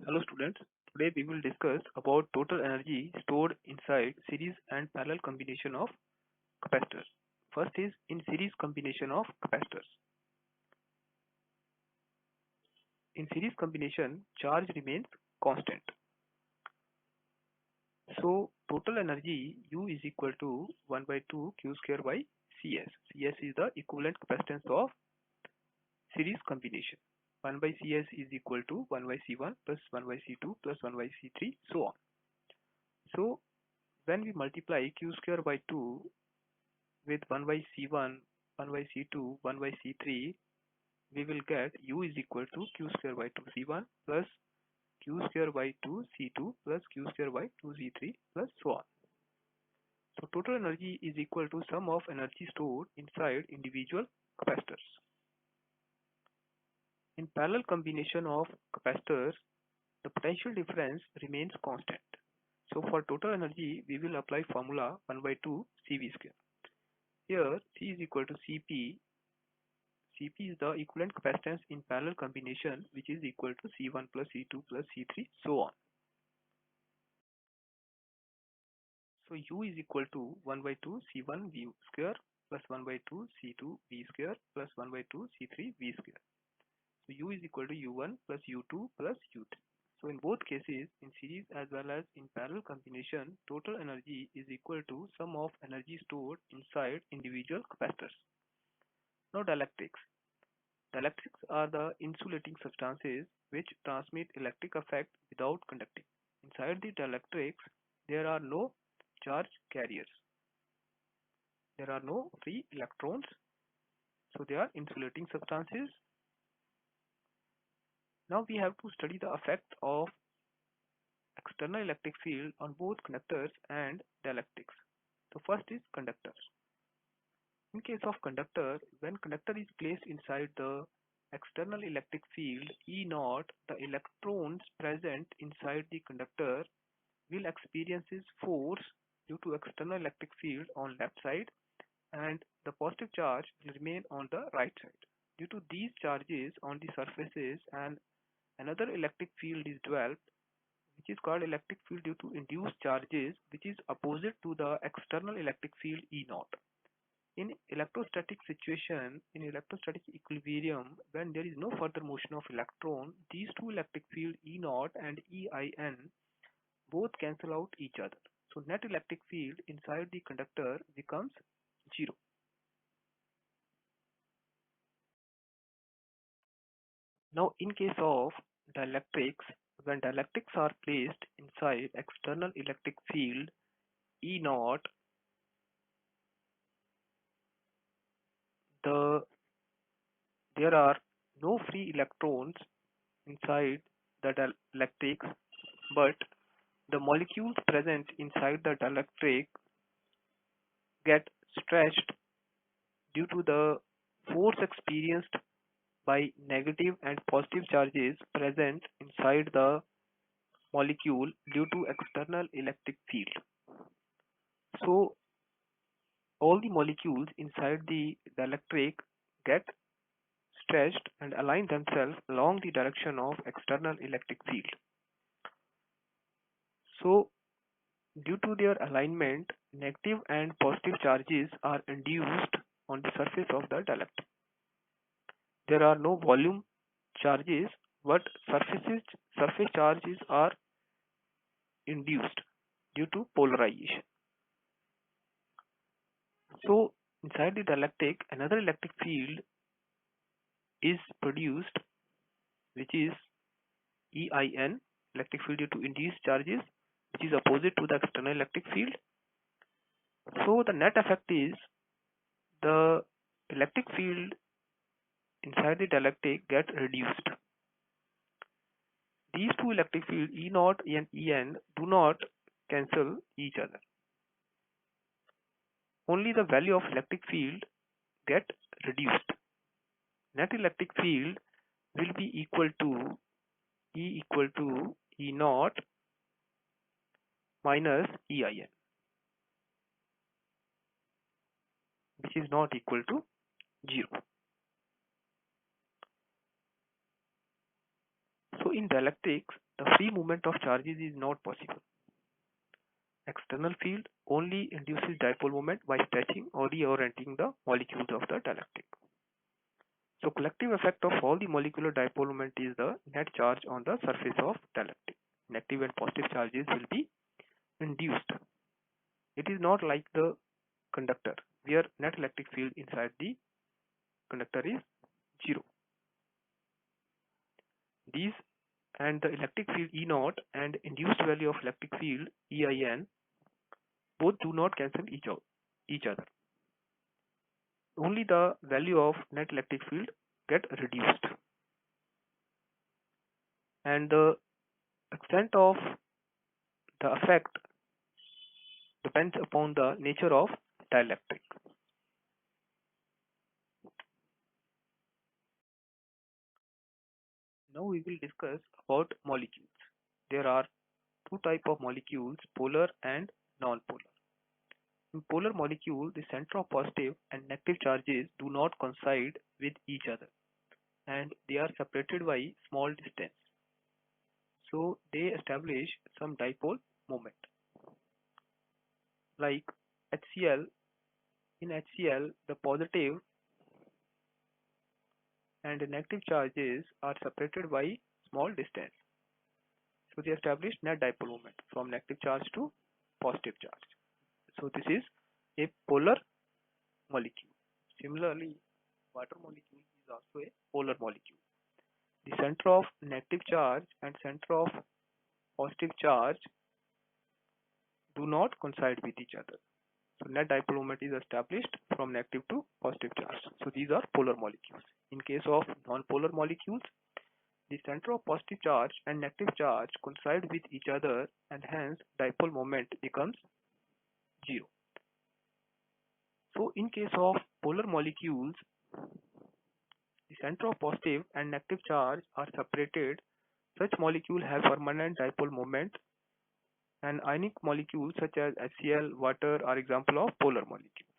Hello students, today we will discuss about total energy stored inside series and parallel combination of capacitors. First is in series combination of capacitors. In series combination, charge remains constant. So total energy U is equal to 1 by 2 Q square by Cs. Cs is the equivalent capacitance of series combination. 1 by Cs is equal to 1 by C1 plus 1 by C2 plus 1 by C3 so on. So when we multiply Q square by 2 with 1 by C1, 1 by C2, 1 by C3, we will get U is equal to Q square by 2 C1 plus Q square by 2 C2 plus Q square by 2 C3 plus so on. So total energy is equal to sum of energy stored inside individual capacitors. In parallel combination of capacitors, the potential difference remains constant. So for total energy, we will apply formula 1 by 2 CV square. Here C is equal to Cp. Cp is the equivalent capacitance in parallel combination, which is equal to C1 plus C2 plus C3 so on. So U is equal to 1 by 2 C1 V square plus 1 by 2 C2 V square plus 1 by 2 C3 V square. So U is equal to U1 plus U2 plus U3. So in both cases, in series as well as in parallel combination, total energy is equal to sum of energy stored inside individual capacitors. Now dielectrics. Dielectrics are the insulating substances which transmit electric effect without conducting. Inside the dielectrics, there are no charge carriers. There are no free electrons, so they are insulating substances. Now we have to study the effect of external electric field on both conductors and dielectrics. So first is conductors. In case of conductor, when conductor is placed inside the external electric field E naught, the electrons present inside the conductor will experience force due to external electric field on left side, and the positive charge will remain on the right side. Due to these charges on the surfaces, and another electric field is developed, which is called electric field due to induced charges, which is opposite to the external electric field E naught. In electrostatic situation, in electrostatic equilibrium, when there is no further motion of electron, these two electric field E naught and EIN both cancel out each other. So net electric field inside the conductor becomes zero. Now in case of dielectrics, when dielectrics are placed inside external electric field E naught, there are no free electrons inside the dielectrics, but the molecules present inside the dielectric get stretched due to the force experienced by negative and positive charges present inside the molecule due to external electric field. So all the molecules inside the dielectric get stretched and align themselves along the direction of external electric field. So due to their alignment, negative and positive charges are induced on the surface of the dielectric. There are no volume charges, but surface charges are induced due to polarization. So inside the dielectric, another electric field is produced, which is EIN, electric field due to induced charges, which is opposite to the external electric field. So the net effect is the electric field inside the dielectric get reduced. These two electric fields E naught and En do not cancel each other. Only the value of electric field get reduced. Net electric field will be equal to E naught minus EIN, which is not equal to 0. So in in dielectrics, the free movement of charges is not possible. External field only induces dipole moment by stretching or reorienting the molecules of the dielectric. So collective effect of all the molecular dipole moment is the net charge on the surface of dielectric. Negative and positive charges will be induced. It is not like the conductor where net electric field inside the conductor is zero. These and the electric field E naught and induced value of electric field EIN both do not cancel each other. Only the value of net electric field get reduced, and the extent of the effect depends upon the nature of dielectric. Now we will discuss about molecules. There are two types of molecules, polar and non-polar. In polar molecule, the center of positive and negative charges do not coincide with each other, and they are separated by small distance. So they establish some dipole moment. Like HCl, in HCl, the positive and the negative charges are separated by small distance. So they establish net dipole moment from negative charge to positive charge. So this is a polar molecule. Similarly, water molecule is also a polar molecule. The center of negative charge and center of positive charge do not coincide with each other. So net dipole moment is established from negative to positive charge. So these are polar molecules. In case of non-polar molecules, the center of positive charge and negative charge coincide with each other, and hence dipole moment becomes zero. So in case of polar molecules, the center of positive and negative charge are separated. Such molecules have permanent dipole moment, and ionic molecules such as HCl, water are example of polar molecules.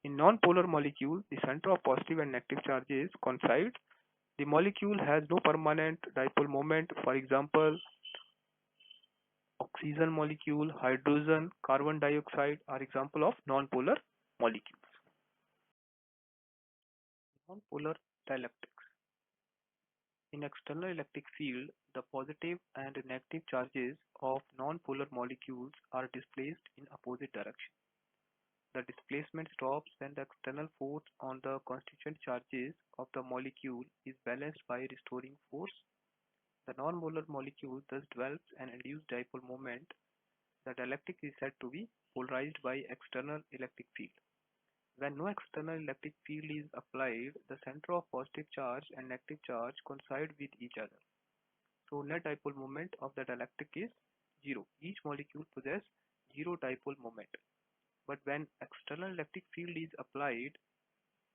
In non-polar molecules, the center of positive and negative charges coincide. The molecule has no permanent dipole moment. For example, oxygen molecule, hydrogen, carbon dioxide are example of non-polar molecules. Non-polar dielectrics. In external electric field, the positive and negative charges of non-polar molecules are displaced in opposite direction. The displacement stops when the external force on the constituent charges of the molecule is balanced by restoring force. The non-polar molecule thus develops an induced dipole moment. The dielectric is said to be polarized by external electric field. When no external electric field is applied, the center of positive charge and negative charge coincide with each other. So net dipole moment of the dielectric is zero. Each molecule possesses zero dipole moment. But when external electric field is applied,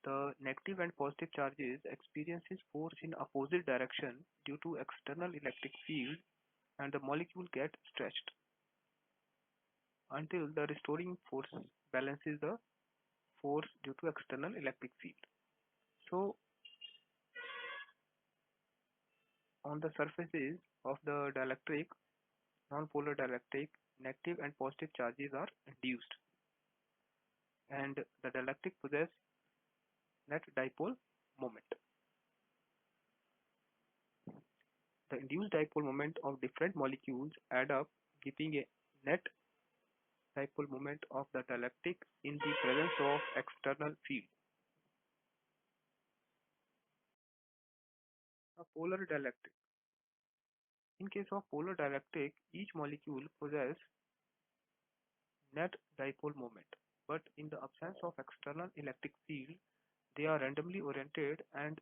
the negative and positive charges experiences force in opposite direction due to external electric field, and the molecule gets stretched until the restoring force balances the force due to external electric field. So on the surfaces of the dielectric, non-polar dielectric, negative and positive charges are induced, and the dielectric possesses net dipole moment. The induced dipole moment of different molecules add up, giving a net dipole moment of the dielectric in the presence of external field. A polar dielectric. In case of polar dielectric, each molecule possesses net dipole moment, but in the absence of external electric field, they are randomly oriented, and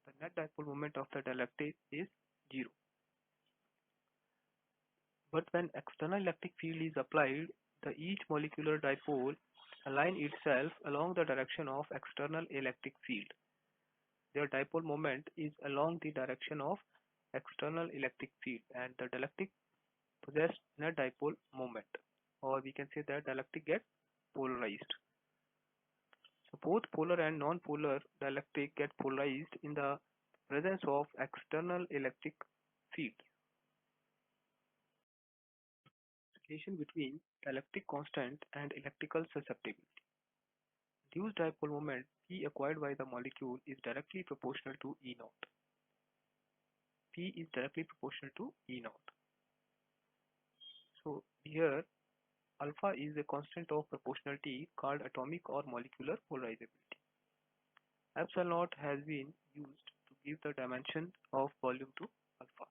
the net dipole moment of the dielectric is zero. But when external electric field is applied, the each molecular dipole align itself along the direction of external electric field. Their dipole moment is along the direction of external electric field, and the dielectric possesses net dipole moment, or we can say that dielectric gets polarized. So both polar and non-polar dielectric get polarized in the presence of external electric field. Relation between dielectric constant and electrical susceptibility. Reduced dipole moment P acquired by the molecule is directly proportional to E naught. P is directly proportional to E naught. So here alpha is a constant of proportionality called atomic or molecular polarizability. Epsilon naught has been used to give the dimension of volume to alpha.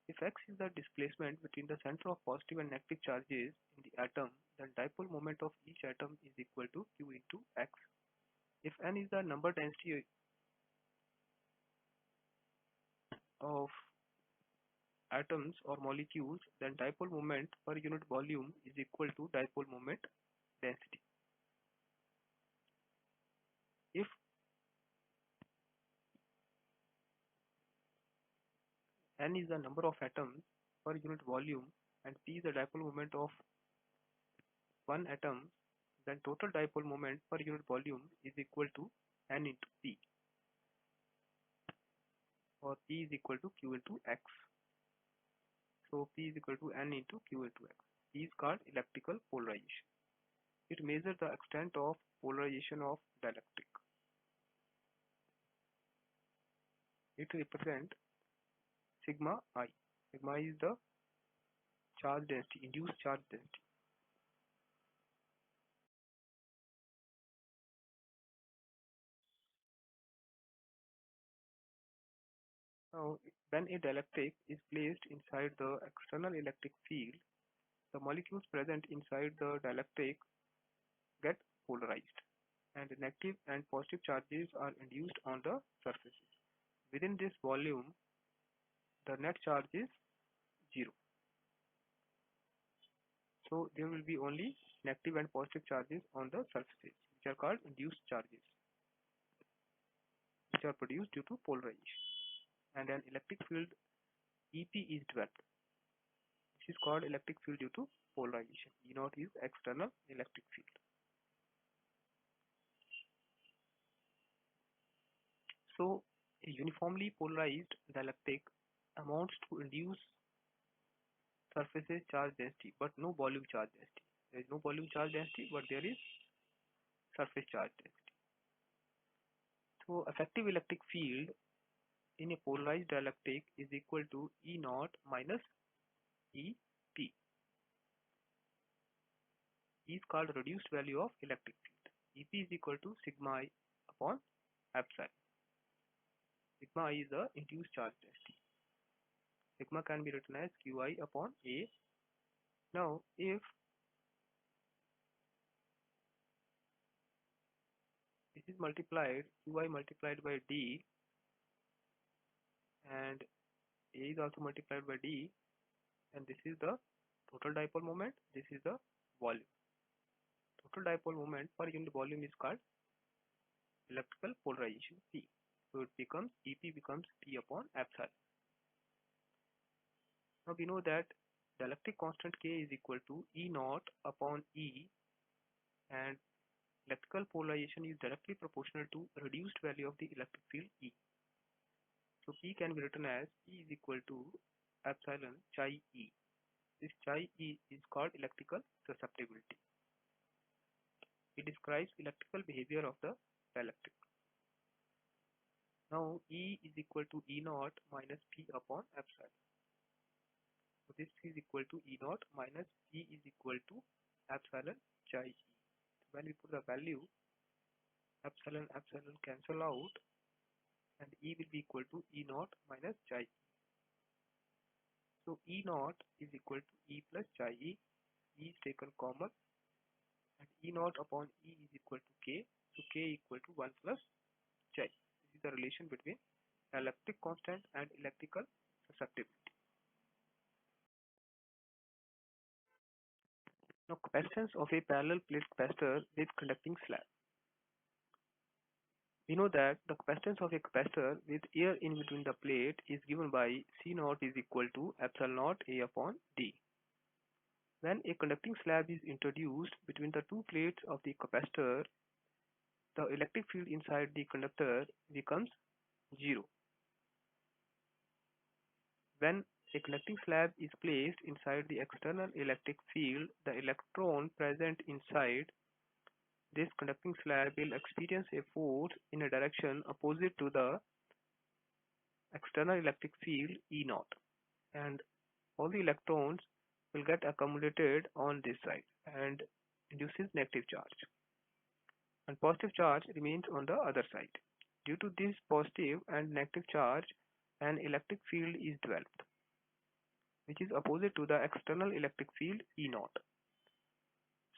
If x is the displacement between the center of positive and negative charges in the atom, then dipole moment of each atom is equal to q into x. If n is the number density of atoms or molecules, then dipole moment per unit volume is equal to dipole moment density. If n is the number of atoms per unit volume and p is the dipole moment of one atom, then total dipole moment per unit volume is equal to n into p, or p is equal to q into x. So P is equal to N into Q into X. P is called electrical polarization. It measures the extent of polarization of dielectric. It represents sigma I. Sigma is the charge density, induced charge density. Now, when a dielectric is placed inside the external electric field, the molecules present inside the dielectric get polarized, and negative and positive charges are induced on the surfaces. Within this volume, the net charge is 0. So there will be only negative and positive charges on the surfaces, which are called induced charges, which are produced due to polarization. And an electric field EP is developed. This is called electric field due to polarization. E naught is external electric field. So a uniformly polarized dielectric amounts to induced surfaces charge density, but no volume charge density. There is no volume charge density, but there is surface charge density. So effective electric field in a polarized dielectric is equal to E naught minus EP. E is called reduced value of electric field. EP is equal to sigma I upon epsilon. Sigma I is the induced charge density. Sigma can be written as Qi upon A. Now, if this is multiplied, Qi multiplied by D, and A is also multiplied by D, and this is the total dipole moment, this is the volume. Total dipole moment per unit volume is called electrical polarization P. So it becomes EP becomes P upon epsilon. Now we know that the electric constant K is equal to E naught upon E, and electrical polarization is directly proportional to reduced value of the electric field E. So P can be written as E is equal to epsilon chi E. This chi E is called electrical susceptibility. It describes electrical behavior of the dielectric. Now E is equal to E naught minus P upon epsilon. So this is equal to E naught minus P is equal to epsilon chi E. When we put the value, epsilon cancel out, and E will be equal to E naught minus chi E. So E naught is equal to E plus chi E. E is taken common, and E naught upon E is equal to K. So K equal to 1 plus chi. This is the relation between electric constant and electrical susceptibility. Now, capacitance of a parallel plate capacitor with conducting slab. We know that the capacitance of a capacitor with air in between the plate is given by C naught is equal to epsilon naught A upon D. When a conducting slab is introduced between the two plates of the capacitor, the electric field inside the conductor becomes 0. When a conducting slab is placed inside the external electric field, the electron present inside this conducting slab will experience a force in a direction opposite to the external electric field E naught, and all the electrons will get accumulated on this side and induces negative charge, and positive charge remains on the other side. Due to this positive and negative charge, an electric field is developed, which is opposite to the external electric field E naught.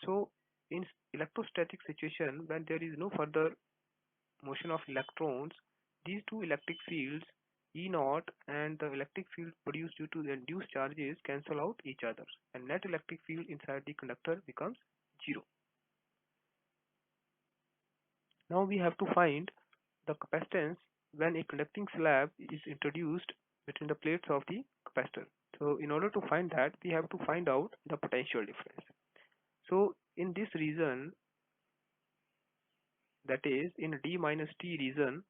So, in electrostatic situation, when there is no further motion of electrons, these two electric fields E naught and the electric field produced due to the induced charges cancel out each other, and net electric field inside the conductor becomes zero. Now we have to find the capacitance when a conducting slab is introduced between the plates of the capacitor. So in order to find that, we have to find out the potential difference. So in this region, that is in D minus T region,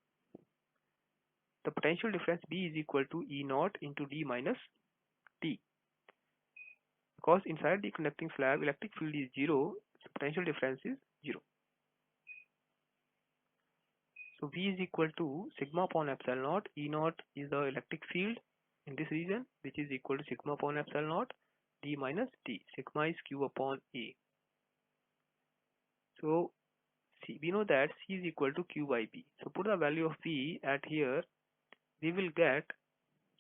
the potential difference B is equal to E naught into D minus T. Because inside the conducting slab, electric field is zero, so potential difference is zero. So V is equal to sigma upon epsilon naught. E naught is the electric field in this region, which is equal to sigma upon epsilon naught D minus T. Sigma is Q upon A. So we know that C is equal to Q by B. So put the value of V at here, we will get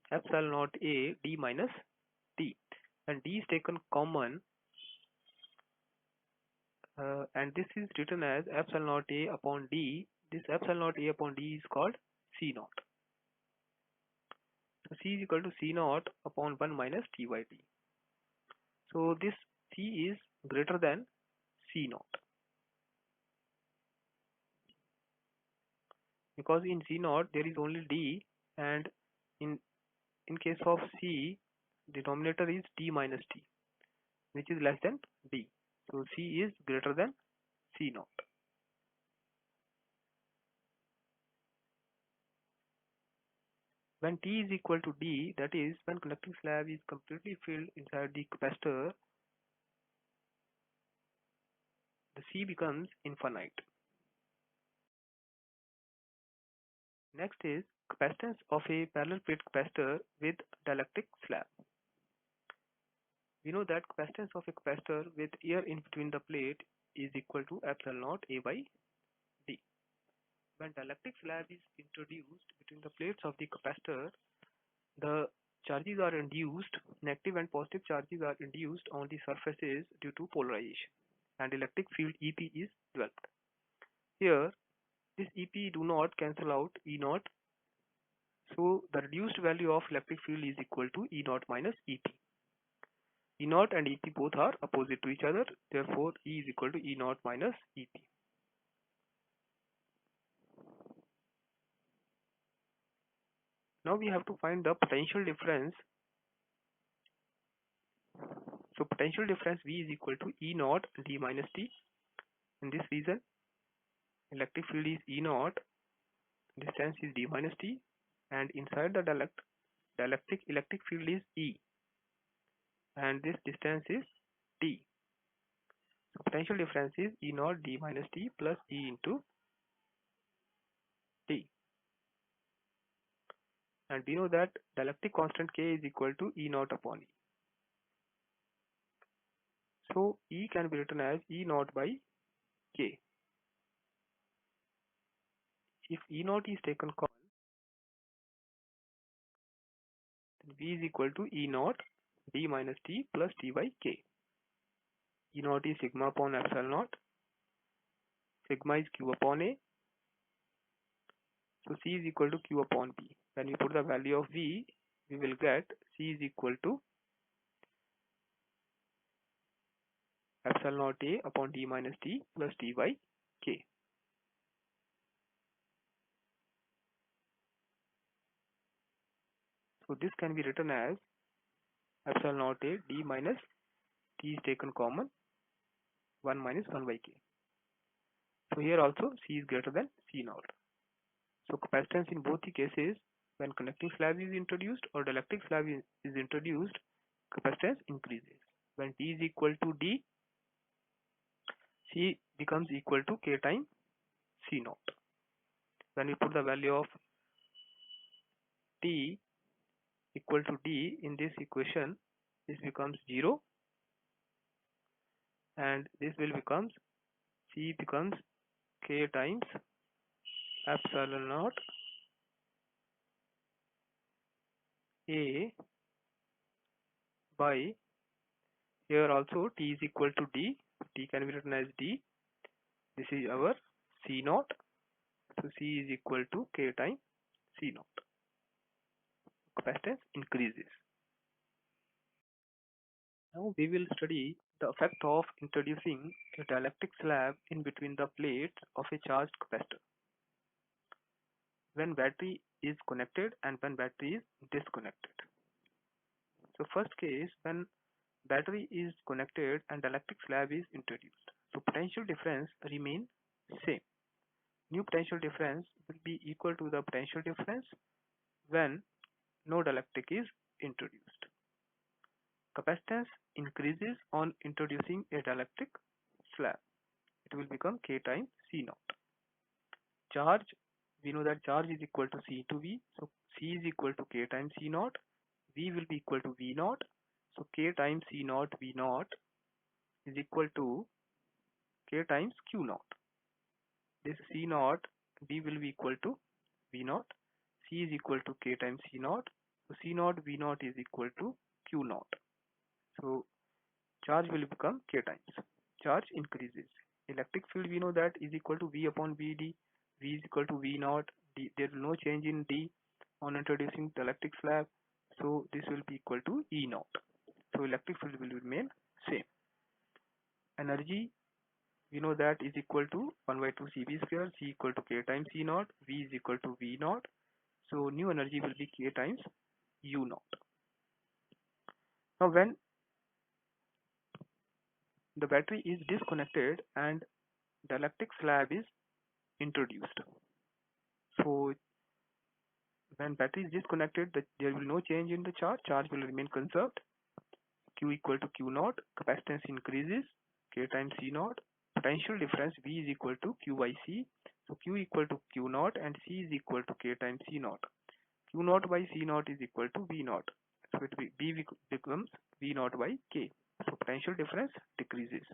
epsilon naught A D minus T, and D is taken common, and this is written as epsilon naught A upon D. This epsilon naught A upon D is called C naught. So C is equal to C naught upon 1 minus T by D. So this C is greater than C naught, because in C naught there is only D, and in case of C, denominator is D minus T, which is less than D. So C is greater than C naught. When T is equal to D, that is when conducting slab is completely filled inside the capacitor, the C becomes infinite. Next is capacitance of a parallel plate capacitor with dielectric slab. We know that capacitance of a capacitor with air in between the plate is equal to epsilon naught A by D. When dielectric slab is introduced between the plates of the capacitor, the charges are induced, negative and positive charges are induced on the surfaces due to polarization, and electric field EP is developed. Here, this EP do not cancel out E naught, so the reduced value of electric field is equal to E naught minus EP. E naught and EP both are opposite to each other, therefore E is equal to E naught minus EP. Now we have to find the potential difference. So potential difference V is equal to E naught D minus T. In this region, electric field is E naught, distance is D minus T, and inside the dielectric electric field is E, and this distance is T. So potential difference is E naught D minus T plus E into T. And we know that dielectric constant K is equal to E naught upon E. So E can be written as E naught by K. If E naught is taken common, then V is equal to E naught D minus T plus T by K. E naught is sigma upon epsilon naught. Sigma is Q upon A. So C is equal to Q upon B. When we put the value of V, we will get C is equal to epsilon naught A upon D minus T plus T by K. So this can be written as epsilon naught A D minus T is taken common, 1 minus 1 by K. So here also C is greater than C naught. So capacitance in both the cases When conducting slab is introduced or dielectric slab is introduced, capacitance increases. When T is equal to D, C becomes equal to K times C naught. When we put the value of T equal to D in this equation, this becomes 0 and this will becomes C becomes K times epsilon naught A by, here also T is equal to D, T can be written as D, this is our C naught, so C is equal to K times C naught. Capacitance increases. Now we will study the effect of introducing a dielectric slab in between the plates of a charged capacitor when battery is connected and when battery is disconnected. So first case, when battery is connected and dielectric slab is introduced. So potential difference remain same. New potential difference will be equal to the potential difference when no dielectric is introduced. Capacitance increases on introducing a dielectric slab. It will become K times C naught. Charge, we know that charge is equal to C to V. So C is equal to K times C naught. V will be equal to V naught. So K times C naught V naught is equal to K times Q naught. This C naught V will be equal to V naught. C is equal to K times C naught. So C naught V naught is equal to Q naught. So charge will become K times. Charge increases. Electric field we know that is equal to V upon Vd. V is equal to V naught. D, there is no change in D on introducing the electric slab. So this will be equal to E naught. So electric field will remain same. Energy we know that is equal to 1 by 2 Cv square, C equal to K times C naught, V is equal to V naught. So new energy will be K times U naught. Now when the battery is disconnected and the electric slab is introduced. So when battery is disconnected, there will no change in the charge. Charge will remain conserved. Q equal to Q naught. Capacitance increases. K times C naught. Potential difference V is equal to Q by C. So Q equal to Q naught and C is equal to K times C naught. Q naught by C naught is equal to V naught. So B becomes V naught by K. So potential difference decreases.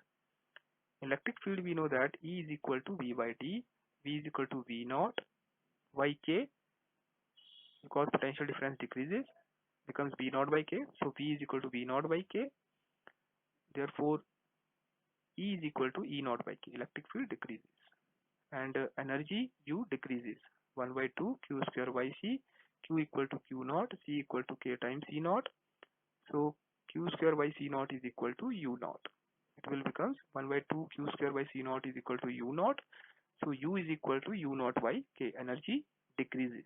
Electric field we know that E is equal to V by D. V is equal to V naught by K, because potential difference decreases, becomes V naught by K. So V is equal to V naught by K. Therefore E is equal to E naught by K. Electric field decreases and energy U decreases. 1 by 2 Q square by C. Q equal to Q naught. C equal to K times C naught. So Q square by C naught is equal to U naught. It will becomes 1 by 2 Q square by C naught is equal to U naught. So U is equal to U naught by K. Energy decreases.